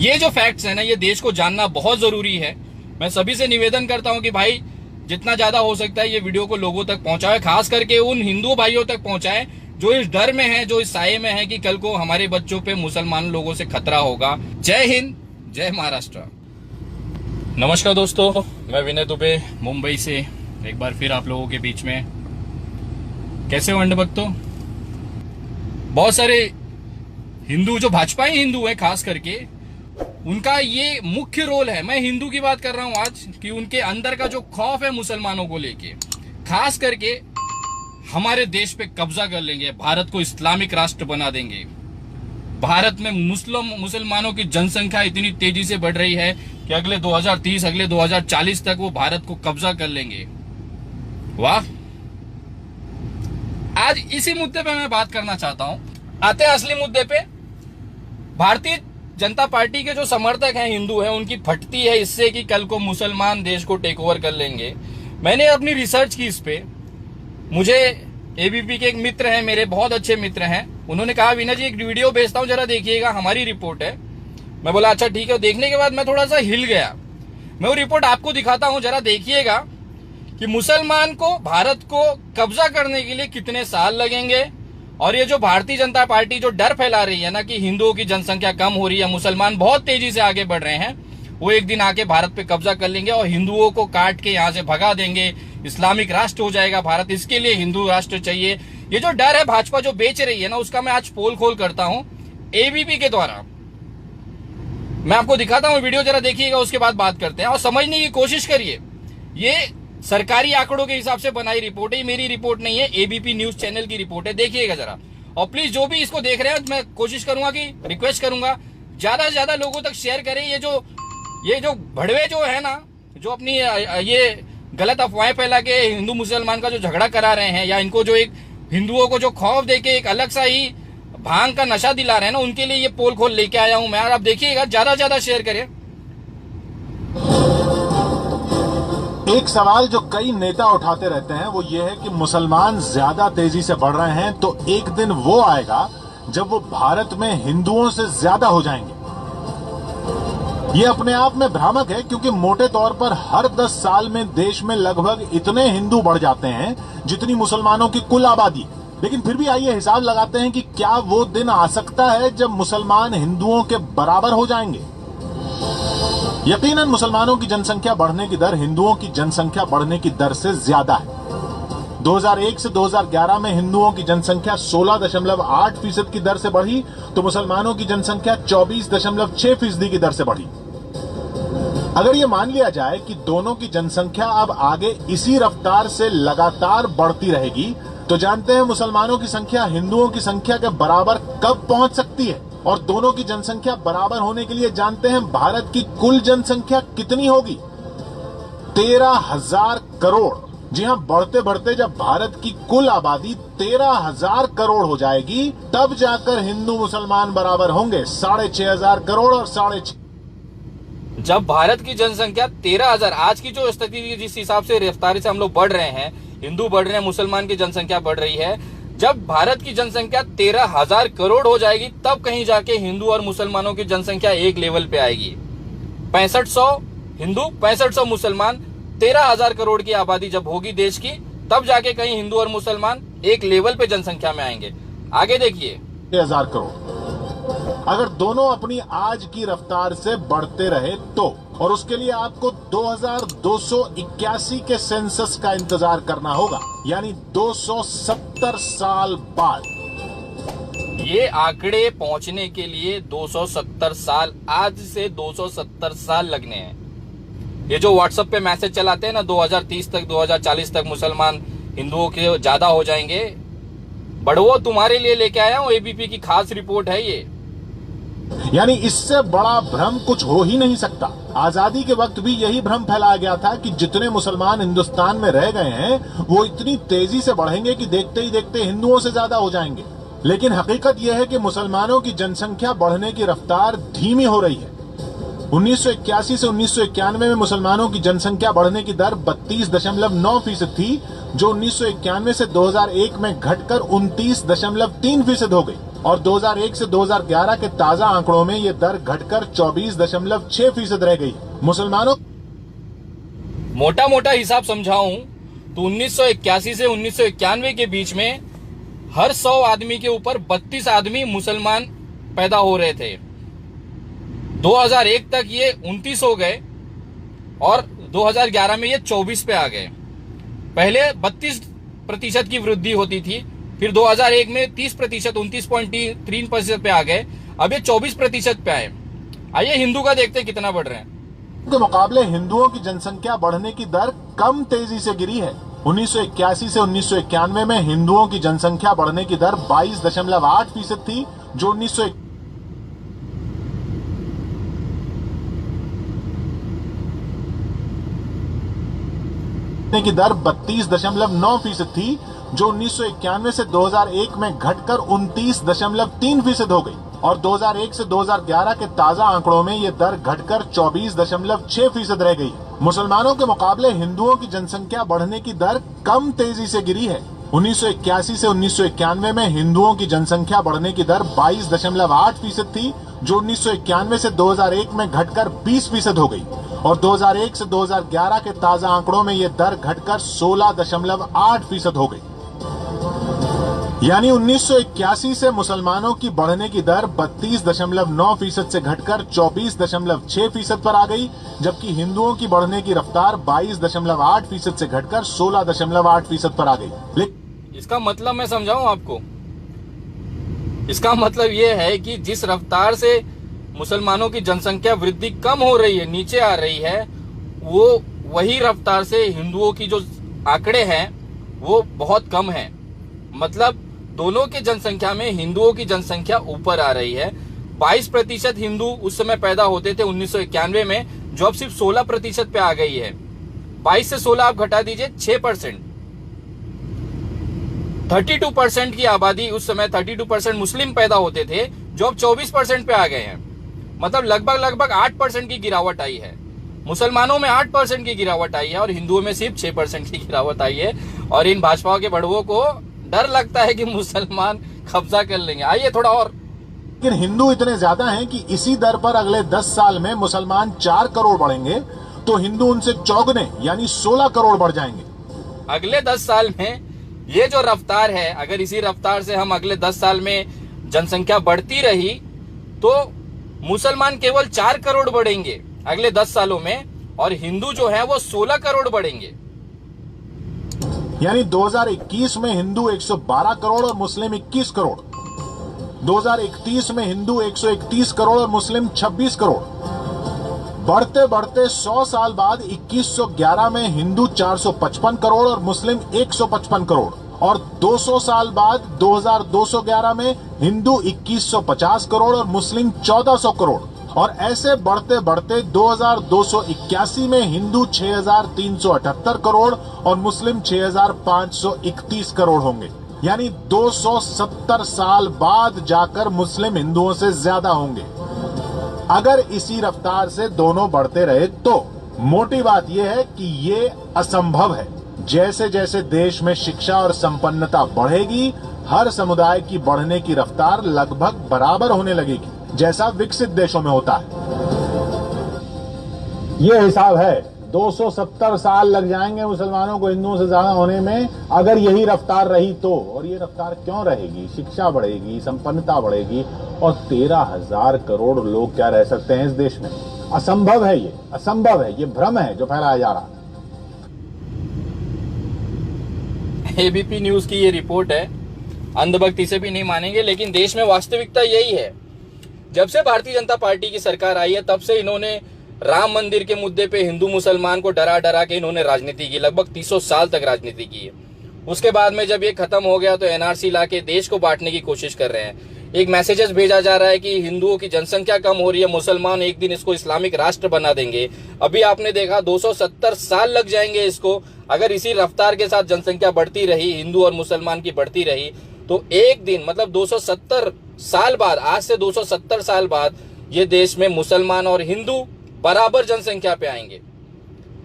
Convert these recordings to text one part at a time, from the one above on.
ये जो फैक्ट्स है ना, ये देश को जानना बहुत जरूरी है। मैं सभी से निवेदन करता हूं कि भाई जितना ज्यादा हो सकता है ये वीडियो को लोगों तक पहुंचाए, खास करके उन हिंदू भाइयों तक पहुंचाए जो इस डर में है, जो इस साये में है कि कल को हमारे बच्चों पे मुसलमान लोगों से खतरा होगा। जय हिंद, जय महाराष्ट्र। नमस्कार दोस्तों, मैं विनय दुबे मुंबई से एक बार फिर आप लोगों के बीच में। कैसे हो अंड भक्तों? बहुत सारे हिंदू जो भाजपाई हिंदू हैं खास करके, उनका ये मुख्य रोल है। मैं हिंदू की बात कर रहा हूं आज, कि उनके अंदर का जो खौफ है मुसलमानों को लेके, खास करके हमारे देश पे कब्जा कर लेंगे, भारत को इस्लामिक राष्ट्र बना देंगे। भारत में मुसलमानों की जनसंख्या इतनी तेजी से बढ़ रही है कि अगले 2030 अगले 2040 तक वो भारत को कब्जा कर लेंगे। वाह! आज इसी मुद्दे पे मैं बात करना चाहता हूं। आते हैं असली मुद्दे पे। भारतीय जनता पार्टी के जो समर्थक हैं, हिंदू हैं, उनकी फटती है इससे कि कल को मुसलमान देश को टेक ओवर कर लेंगे। मैंने अपनी रिसर्च की इस पे। मुझे एबीपी के एक मित्र हैं, मेरे बहुत अच्छे मित्र हैं, उन्होंने कहा विनय जी एक वीडियो भेजता हूं, जरा देखिएगा, हमारी रिपोर्ट है। मैं बोला अच्छा ठीक है। देखने के बाद मैं थोड़ा सा हिल गया। मैं वो रिपोर्ट आपको दिखाता हूं, जरा देखिएगा कि मुसलमान को भारत को कब्जा करने के लिए कितने साल लगेंगे। और ये जो भारतीय जनता पार्टी जो डर फैला रही है ना कि हिंदुओं की जनसंख्या कम हो रही है, मुसलमान बहुत तेजी से आगे बढ़ रहे हैं, वो एक दिन आके भारत पे कब्जा कर लेंगे और हिंदुओं को काट के यहाँ से भगा देंगे, इस्लामिक राष्ट्र हो जाएगा भारत, इसके लिए हिंदू राष्ट्र चाहिए। ये जो डर है भाजपा जो बेच रही है ना, उसका मैं आज पोल खोल करता हूं एबीपी के द्वारा। मैं आपको दिखाता हूं वीडियो, जरा देखिएगा, उसके बाद बात करते हैं और समझने की कोशिश करिए। ये सरकारी आंकड़ों के हिसाब से बनाई रिपोर्ट है, मेरी रिपोर्ट नहीं है, एबीपी न्यूज चैनल की रिपोर्ट है। देखिएगा जरा, और प्लीज जो भी इसको देख रहे हैं, मैं कोशिश करूंगा कि रिक्वेस्ट करूंगा ज्यादा से ज्यादा लोगों तक शेयर करें। ये जो भड़वे जो है ना, जो अपनी ये गलत अफवाहें फैला के हिंदू मुसलमान का जो झगड़ा करा रहे हैं, या इनको जो एक हिंदुओं को जो खौफ देके एक अलग सा ही भांग का नशा दिला रहे हैं ना, उनके लिए ये पोल खोल लेके आया हूं मैं। आप देखिएगा, ज्यादा से ज्यादा शेयर करें। एक सवाल जो कई नेता उठाते रहते हैं वो ये है कि मुसलमान ज्यादा तेजी से बढ़ रहे हैं, तो एक दिन वो आएगा जब वो भारत में हिंदुओं से ज्यादा हो जाएंगे। ये अपने आप में भ्रामक है, क्योंकि मोटे तौर पर हर 10 साल में देश में लगभग इतने हिंदू बढ़ जाते हैं जितनी मुसलमानों की कुल आबादी। लेकिन फिर भी आइए हिसाब लगाते हैं कि क्या वो दिन आ सकता है जब मुसलमान हिंदुओं के बराबर हो जाएंगे। यकीनन मुसलमानों की जनसंख्या बढ़ने की दर हिंदुओं की जनसंख्या बढ़ने की दर से ज्यादा है। 2001 से 2011 में हिंदुओं की जनसंख्या 16.8% की दर से बढ़ी, तो मुसलमानों की जनसंख्या 24.6% की दर से बढ़ी। अगर ये मान लिया जाए कि दोनों की जनसंख्या अब आगे इसी रफ्तार से लगातार बढ़ती रहेगी, तो जानते हैं मुसलमानों की संख्या हिंदुओं की संख्या के बराबर कब पहुंच सकती है। और दोनों की जनसंख्या बराबर होने के लिए जानते हैं भारत की कुल जनसंख्या कितनी होगी? 13,000 करोड़। जी हां, बढ़ते बढ़ते जब भारत की कुल आबादी 13,000 करोड़ हो जाएगी, तब जाकर हिंदू मुसलमान बराबर होंगे। 6,500 करोड़ और 6,500। जब भारत की जनसंख्या 13,000, आज की जो स्थिति जिस हिसाब से रफ्तार से हम लोग बढ़ रहे हैं, हिंदू बढ़ रहे हैं, मुसलमान की जनसंख्या बढ़ रही है, जब भारत की जनसंख्या 13,000 करोड़ हो जाएगी, तब कहीं जाके हिंदू और मुसलमानों की जनसंख्या एक लेवल पे आएगी। 6500 हिंदू, 6500 मुसलमान, 13,000 करोड़ की आबादी जब होगी देश की, तब जाके कहीं हिंदू और मुसलमान एक लेवल पे जनसंख्या में आएंगे। आगे देखिए, 6,000 करोड़ अगर दोनों अपनी आज की रफ्तार से बढ़ते रहे तो, और उसके लिए आपको 2281 के सेंसस का इंतजार करना होगा, यानी 270 साल बाद। ये आंकड़े पहुंचने के लिए 270 साल, आज से 270 साल लगने हैं। ये जो व्हाट्सएप पे मैसेज चलाते हैं ना, 2030 तक 2040 तक मुसलमान हिंदुओं के ज्यादा हो जाएंगे, बड़वो तुम्हारे लिए लेके आया हूं, एबीपी की खास रिपोर्ट है ये। यानी इससे बड़ा भ्रम कुछ हो ही नहीं सकता। आजादी के वक्त भी यही भ्रम फैलाया गया था कि जितने मुसलमान हिंदुस्तान में रह गए हैं वो इतनी तेजी से बढ़ेंगे कि देखते ही देखते हिंदुओं से ज्यादा हो जाएंगे। लेकिन हकीकत यह है कि मुसलमानों की जनसंख्या बढ़ने की रफ्तार धीमी हो रही है। 1981 से 1991 में मुसलमानों की जनसंख्या बढ़ने की दर 32.9% थी, जो 1991 से 2001 में घटकर 29.3% हो गई। और 2001 से 2011 के ताजा आंकड़ों में ये दर घटकर 24.6% रह गई। मुसलमानों मोटा मोटा हिसाब समझाऊं तो 1981 से 1991 के बीच में हर 100 आदमी के ऊपर 32 आदमी मुसलमान पैदा हो रहे थे। 2001 तक ये 29 हो गए और 2011 में ये 24 पे आ गए। पहले 32% की वृद्धि होती थी, फिर 2001 में 30%, 29.3% पे आ गए, अब ये 24% पे आए। आइए हिंदू का देखते हैं कितना बढ़ रहे हैं। के मुकाबले हिंदुओं की जनसंख्या बढ़ने की दर कम तेजी से गिरी है। 1981 से 1991 में हिंदुओं की जनसंख्या बढ़ने की दर 22.8% थी, जो 1991 की दर 32.9% थी, जो 1991 से 2001 में घटकर 29.3% हो गई। और 2001 से 2011 के ताजा आंकड़ों में ये दर घटकर 24.6% रह गई। मुसलमानों के मुकाबले हिंदुओं की जनसंख्या बढ़ने की दर कम तेजी से गिरी है। 1981 से 1991 में हिंदुओं की जनसंख्या बढ़ने की दर 22.8% थी, जो 1991 से 2001 में घटकर 20% हो गई। और 2001 से 2011 के ताजा आंकड़ों में ये दर घटकर 16.8% हो गई। यानी 1981 से मुसलमानों की बढ़ने की दर 32.9% से घटकर 24.6% पर आ गई, जबकि हिंदुओं की बढ़ने की रफ्तार 22.8% से घटकर 16.8% पर आ गई। इसका मतलब मैं समझाऊं आपको, इसका मतलब यह है कि जिस रफ्तार से मुसलमानों की जनसंख्या वृद्धि कम हो रही है, नीचे आ रही है, वो वही रफ्तार से हिंदुओं की जो आंकड़े हैं वो बहुत कम है। मतलब दोनों की जनसंख्या में हिंदुओं की जनसंख्या ऊपर आ रही है। 22% हिंदू उस समय पैदा होते थे 1991 में, जो अब सिर्फ 16% पे आ गई है। 22 से 16 आप घटा दीजिए 6%। 32% की आबादी उस समय 32% मुस्लिम पैदा होते थे, जो अब 24% पे आ गए हैं। मतलब लगभग 8% की गिरावट आई है। मुसलमानों में 8% की गिरावट आई है और हिंदुओं में सिर्फ 6% की गिरावट आई है। और इन भाजपा के बड़वों को डर लगता है कि मुसलमान कब्जा कर लेंगे। आइए थोड़ा और। लेकिन हिंदू इतने ज्यादा हैं कि इसी दर पर अगले 10 साल में मुसलमान 4 करोड़ बढ़ेंगे तो हिंदू उनसे चौगुने यानी 16 करोड़ बढ़ जाएंगे। अगले 10 साल में ये जो रफ्तार है, अगर इसी रफ्तार से हम अगले 10 साल में जनसंख्या बढ़ती रही तो मुसलमान केवल 4 करोड़ बढ़ेंगे अगले 10 सालों में, और हिंदू जो है वो 16 करोड़ बढ़ेंगे। यानी 2021 में हिंदू 112 करोड़ और मुस्लिम 21 करोड़, 2031 में हिंदू 131 करोड़ और मुस्लिम 26 करोड़। बढ़ते बढ़ते 100 साल बाद 2111 में हिंदू 455 करोड़ और मुस्लिम 155 करोड़, और 200 साल बाद 2211 में हिंदू 2150 करोड़ और मुस्लिम 1400 करोड़, और ऐसे बढ़ते बढ़ते 2281 में हिंदू 6378 करोड़ और मुस्लिम 6531 करोड़ होंगे। यानी 270 साल बाद जाकर मुस्लिम हिंदुओं से ज्यादा होंगे। अगर इसी रफ्तार से दोनों बढ़ते रहे तो मोटी बात यह है कि ये असंभव है। जैसे जैसे देश में शिक्षा और संपन्नता बढ़ेगी, हर समुदाय की बढ़ने की रफ्तार लगभग बराबर होने लगेगी, जैसा विकसित देशों में होता है। यह हिसाब है। 270 साल लग जाएंगे मुसलमानों को हिंदुओं से ज्यादा होने में, अगर यही रफ्तार रही तो। और ये रफ्तार क्यों रहेगी? शिक्षा बढ़ेगी, संपन्नता बढ़ेगी, और 13,000 करोड़ लोग क्या रह सकते हैं इस देश में? असंभव है, ये असंभव है, ये भ्रम है जो फैलाया जा रहा है। एबीपी न्यूज की ये रिपोर्ट है, अंधभक्ति से भी नहीं मानेंगे, लेकिन देश में वास्तविकता यही है। जब से भारतीय जनता पार्टी की सरकार आई है तब से इन्होंने राम मंदिर के मुद्दे पे हिंदू मुसलमान को डरा डरा के इन्होंने राजनीति की, लगभग 300 साल तक राजनीति की है। उसके बाद में जब ये खत्म हो गया तो एनआरसी ला के देश को बांटने की कोशिश कर रहे हैं। एक मैसेजेस भेजा जा रहा है कि हिंदुओं की जनसंख्या कम हो रही है, मुसलमान एक दिन इसको इस्लामिक राष्ट्र बना देंगे। अभी आपने देखा 270 साल लग जाएंगे इसको। अगर इसी रफ्तार के साथ जनसंख्या बढ़ती रही, हिंदू और मुसलमान की बढ़ती रही, तो एक दिन मतलब 270 साल बाद, आज से 270 साल बाद ये देश में मुसलमान और हिंदू बराबर जनसंख्या पे आएंगे।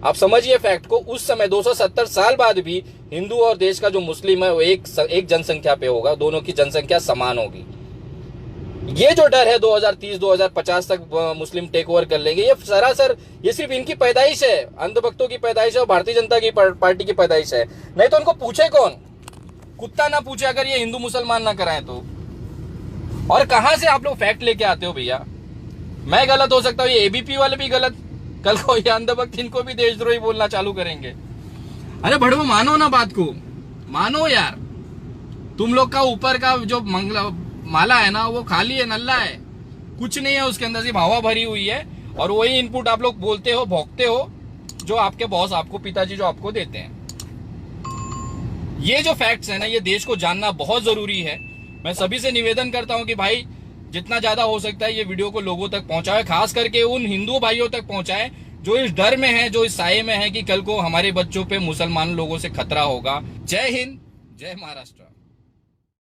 आप समझिए फैक्ट को। उस समय 270 साल बाद भी हिंदू और देश का जो मुस्लिम है वो एक जनसंख्या पे होगा, दोनों की जनसंख्या समान होगी। ये जो डर है 2030-2050 तक मुस्लिम टेक ओवर कर लेंगे, ये सरासर ये सिर्फ इनकी पैदाइश है, अंधभक्तों की पैदाइश है और भारतीय जनता की पार्टी की पैदाइश है। नहीं तो उनको पूछे कौन? कुत्ता ना पूछे अगर ये हिंदू मुसलमान ना कराएं तो। और कहां से आप लोग फैक्ट लेके आते हो भैया? मैं गलत हो सकता हूं, ये एबीपी वाले भी गलत, कल को ये अंधभक्त इनको भी देशद्रोही बोलना चालू करेंगे। अरे भड़वो मानो ना बात को, मानो यार। तुम लोग का ऊपर का जो माला है ना वो खाली है, नल्ला है, कुछ नहीं है उसके अंदर, सिर्फ हवा भरी हुई है। और वही इनपुट आप लोग बोलते हो, भोंकते हो, जो आपके बॉस आपको, पिताजी जो आपको देते हैं। ये जो फैक्ट्स है ना, ये देश को जानना बहुत जरूरी है। मैं सभी से निवेदन करता हूं कि भाई जितना ज्यादा हो सकता है ये वीडियो को लोगों तक पहुंचाए, खास करके उन हिंदू भाइयों तक पहुंचाए जो इस डर में है, जो इस साये में है कि कल को हमारे बच्चों पे मुसलमान लोगों से खतरा होगा। जय हिंद, जय महाराष्ट्र।